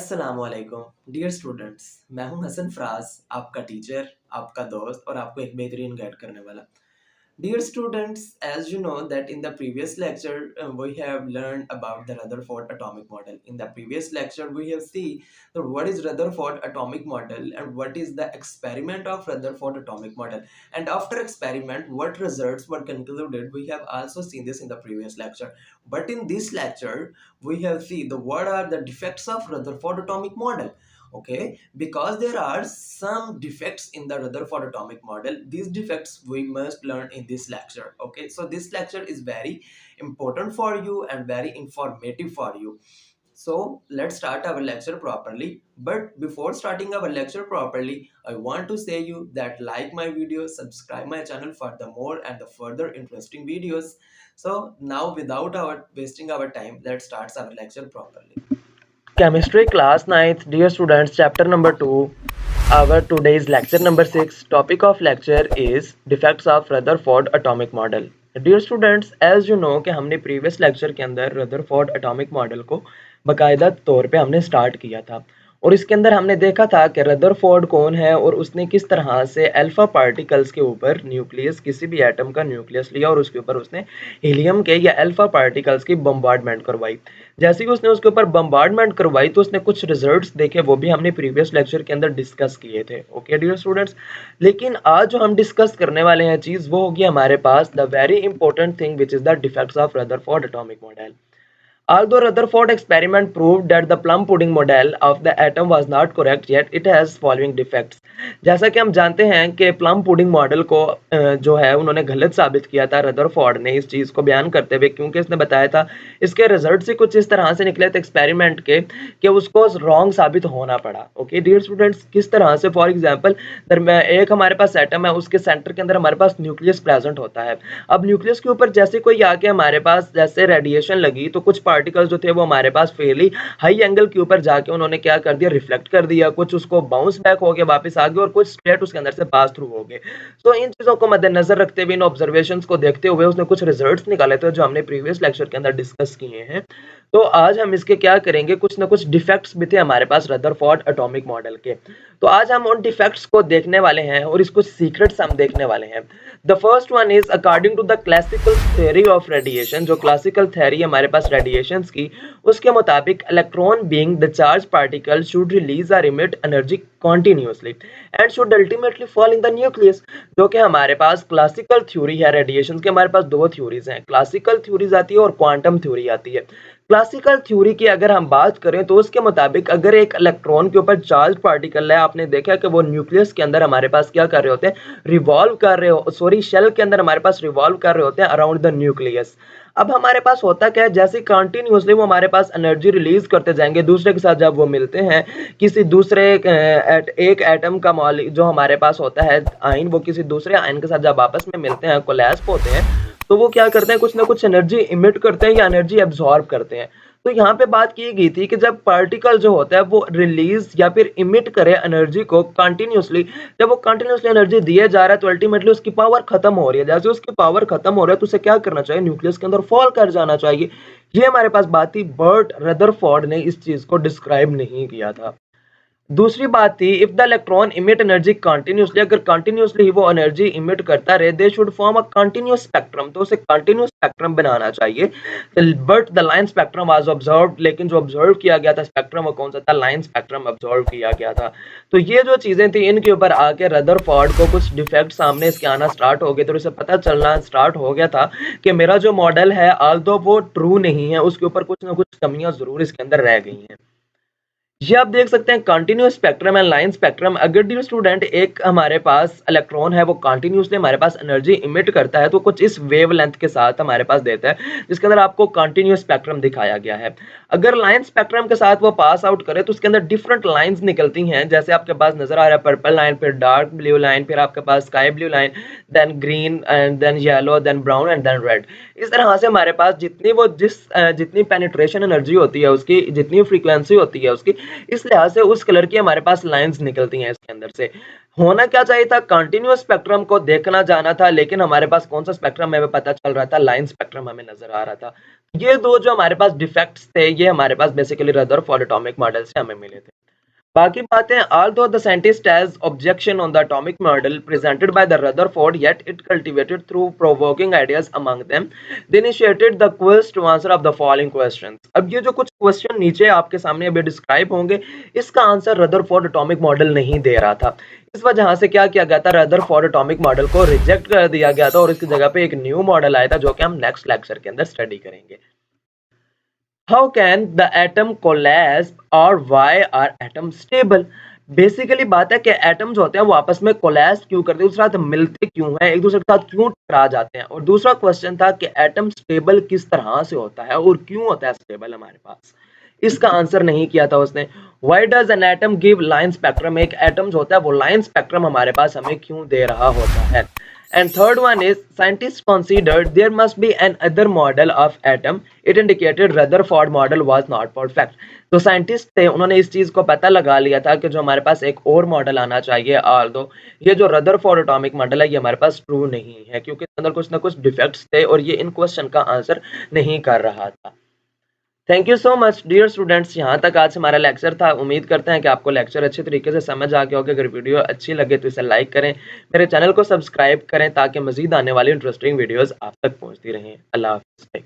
अस्सलामुअलैकुम dear students. मैं हूं हसन फराज, आपका टीचर, आपका दोस्त और आपको एक बेहतरीन गाइड करने वाला। Dear students, as you know that in the previous lecture we have learned about the Rutherford atomic model. In the previous lecture we have seen that what is Rutherford atomic model and what is the experiment of Rutherford atomic model. And after experiment, what results were concluded. We have also seen this in the previous lecture. But in this lecture, we have seen the what are the defects of Rutherford atomic model. Okay, because there are some defects in the Rutherford atomic model. These defects we must learn in this lecture. Okay, so this lecture is very important for you and very informative for you. So let's start our lecture properly. But before starting our lecture properly, I want to say you that like my video, subscribe my channel for the more and the further interesting videos. So now without our wasting our time, let's start our lecture properly. Chemistry class 9th, dear students, chapter number 2. Our today's lecture number 6. Topic of lecture is defects of Rutherford atomic model. Dear students, as you know कि हमने previous lecture के अंदर Rutherford atomic model को बाकायदा तौर पे हमने start किया था और इसके अंदर हमने देखा था कि रदरफोर्ड कौन है और उसने किस तरह से अल्फा पार्टिकल्स के ऊपर न्यूक्लियस किसी भी एटम का न्यूक्लियस लिया और उसके ऊपर उसने हीलियम के या अल्फा पार्टिकल्स की बम्बार्डमेंट करवाई। जैसे कि उसने उसके ऊपर बम्बार्डमेंट करवाई तो उसने कुछ रिजल्ट्स देखे, वो भी हमने प्रीवियस लेक्चर के अंदर डिस्कस किए थे। ओके डियर स्टूडेंट्स, लेकिन आज जो हम डिस्कस करने वाले हैं चीज़ वो होगी हमारे पास the very important thing which is the defects of Rutherford atomic model. Although Rutherford experiment proved that the plum pudding model of the atom was not correct, yet it has following defects. जैसा कि हम जानते हैं कि plum pudding model को जो है उन्होंने गलत साबित किया था रदरफोर्ड ने इस चीज़ को बयान करते हुए, क्योंकि इसने बताया था इसके रिजल्ट से कुछ इस तरह से निकले थे एक्सपेरिमेंट के कि उसको रॉन्ग साबित होना पड़ा। ओके डियर स्टूडेंट्स, किस तरह से? फॉर एग्जांपल एक हमारे पास एटम है, उसके सेंटर के अंदर हमारे पास न्यूक्लियस प्रेजेंट होता है। अब न्यूक्लियस के ऊपर जैसे कोई आके हमारे पास जैसे रेडिएशन लगी तो कुछ पार्टिकल्स जो थे वो हमारे पास फेली हाई एंगल के ऊपर जाके उन्होंने क्या कर दिया, रिफ्लेक्ट कर दिया, कुछ उसको बाउंस बैक हो गया वापस आ गए और कुछ स्ट्रेट उसके अंदर से पास थ्रू हो गए। तो इन चीजों को मद्देनजर रखते हुए, इन ऑब्जर्वेशंस को देखते हुए उसने कुछ रिजल्ट्स निकाले थे जो हमने प्रीवियस लेक्चर के अंदर डिस्कस किए हैं। तो आज हम इसके क्या करेंगे, कुछ ना कुछ डिफेक्ट्स भी थे हमारे पास रदरफोर्ड एटॉमिक मॉडल के, तो आज हम उन डिफेक्ट्स को देखने वाले हैं और इसको सीक्रेट्स हम देखने वाले हैं। The first one is according to the classical theory of radiation. जो क्लासिकल थ्योरी हमारे पास रेडिएशंस की, उसके मुताबिक electron being the charge particle should release और emit energy continuously and should ultimately fall in the nucleus. जो कि हमारे पास क्लासिकल थ्योरी है रेडिएशन के, हमारे पास दो थ्योरीज हैं, क्लासिकल थ्योरीज आती है और क्वांटम थ्योरी आती है। क्लासिकल थ्योरी की अगर हम बात करें तो उसके मुताबिक अगर एक इलेक्ट्रॉन के ऊपर चार्ज पार्टिकल है, आपने देखा कि वो न्यूक्लियस के अंदर हमारे पास क्या कर रहे होते हैं, रिवॉल्व कर रहे हो, सॉरी शेल के अंदर हमारे पास रिवॉल्व कर रहे होते हैं अराउंड द न्यूक्लियस। अब हमारे पास होता क्या है, जैसे कंटिन्यूसली वो हमारे पास एनर्जी रिलीज करते जाएंगे दूसरे के साथ, जब वो मिलते हैं किसी दूसरे एक एटम का मॉलिक्यूल जो हमारे पास होता है आयन, वो किसी दूसरे आयन के साथ जब आपस में मिलते हैं, कोलैप्स होते हैं, तो वो क्या करते हैं, कुछ ना कुछ एनर्जी इमिट करते हैं या एनर्जी एब्जॉर्ब करते हैं। तो यहाँ पे बात की गई थी कि जब पार्टिकल जो होता है वो रिलीज या फिर इमिट करे एनर्जी को कंटिन्यूसली, जब वो कंटिन्यूसली एनर्जी दिए जा रहा है तो अल्टीमेटली उसकी पावर खत्म हो रही है। जैसे उसकी पावर खत्म हो रहा है तो उसे क्या करना चाहिए, न्यूक्लियस के अंदर फॉल कर जाना चाहिए। ये हमारे पास बात थी, बट रदरफोर्ड ने इस चीज को डिस्क्राइब नहीं किया था। दूसरी बात थी, if the electron emit energy continuously, अगर कंटिन्यूसली वो एनर्जी इमिट करता रहे, they should form a continuous spectrum, तो उसे कंटिन्यूअस स्पेक्ट्रम बनाना चाहिए। But the line spectrum was observed, लेकिन जो ऑब्जर्व किया गया था स्पेक्ट्रम वो कौन सा था, लाइन स्पेक्ट्रम ऑब्जर्व किया गया था। तो ये जो चीजें थी इनके ऊपर आके रदरफोर्ड को कुछ डिफेक्ट सामने इसके आना स्टार्ट हो गए, तो उसे पता चलना स्टार्ट हो गया था कि मेरा जो मॉडल है आल्दो वो ट्रू नहीं है, उसके ऊपर कुछ ना कुछ कमियां जरूर इसके अंदर रह गई हैं। ये आप देख सकते हैं continuous spectrum and line spectrum. अगर डियर स्टूडेंट एक हमारे पास इलेक्ट्रॉन है वो कंटिन्यूअसली हमारे पास एनर्जी इमिट करता है तो कुछ इस वेवलेंथ के साथ हमारे पास देता है, जिसके अंदर आपको कंटिन्यूअस स्पेक्ट्रम दिखाया गया है। अगर लाइन स्पेक्ट्रम के साथ वो पास आउट करे तो उसके अंदर डिफरेंट लाइंस निकलती हैं, जैसे आपके पास नजर आ रहा है पर्पल लाइन, फिर डार्क ब्लू लाइन, फिर आपके पास sky blue line, then green and then yellow, then brown and then red. इस तरह से हमारे पास जितनी पेनिट्रेशन एनर्जी होती है उसकी, जितनी फ्रीक्वेंसी होती है उसकी, इस लिहाज से उस कलर की हमारे पास लाइंस निकलती हैं इसके अंदर से। होना क्या चाहिए था, कंटिन्यूअस स्पेक्ट्रम को देखना जाना था, लेकिन हमारे पास कौन सा स्पेक्ट्रम हमें पता चल रहा था, लाइन स्पेक्ट्रम हमें नजर आ रहा था। ये दो जो हमारे पास डिफेक्ट्स थे ये हमारे पास बेसिकली रदरफोर्ड एटॉमिक मॉडल से हमें मिले थे। बाकी बातें, although the scientist has objection on the atomic model presented by the Rutherford, yet it cultivated through provoking ideas among them. They initiated the quiz to answer of the following questions. अब ये जो कुछ question नीचे आपके सामने अभी describe होंगे, इसका आंसर रदरफोर्ड एटॉमिक मॉडल नहीं दे रहा था। इस वजह से क्या किया गया था, रदरफोर्ड एटॉमिक मॉडल को रिजेक्ट कर दिया गया था और इसकी जगह पे एक न्यू मॉडल आया था जो कि हम नेक्स्ट लेक्चर के अंदर स्टडी करेंगे। How can the atom collapse or why are atoms stable? Basically बात है कि एटम्स होते हैं वो आपस में कोलैप्स क्यों करते हैं, दूसरा साथ मिलते क्यों हैं, एक दूसरे के साथ क्यों टकरा जाते हैं, और दूसरा क्वेश्चन था कि एटम स्टेबल किस तरह से होता है और क्यों होता है स्टेबल हमारे पास। इसका आंसर नहीं किया था उसने। Why does an atom give line spectrum? एक एटम्स होता है वो लाइन स्पेक्ट्रम हमारे पास हमें क्यों दे रहा होता है। And third one is scientists considered there must be an other model of atom. It indicated Rutherford model was not perfect. तो साइंटिस्ट थे उन्होंने इस चीज को पता लगा लिया था कि जो हमारे पास एक और मॉडल आना चाहिए, ऑल्दो ये जो रदरफोर्ड एटॉमिक मॉडल है ये हमारे पास ट्रू नहीं है क्योंकि इसके अंदर कुछ ना कुछ डिफेक्ट्स थे और ये इन क्वेश्चन का आंसर नहीं कर रहा था। Thank you so much dear students, यहाँ तक आज हमारा लेक्चर था। उम्मीद करते हैं कि आपको लेक्चर अच्छे तरीके से समझ आ गया होगा। अगर वीडियो अच्छी लगे तो इसे लाइक करें, मेरे चैनल को सब्सक्राइब करें ताकि मजीद आने वाली इंटरेस्टिंग वीडियोस आप तक पहुँचती रहें। अल्लाह हाफ़िज़।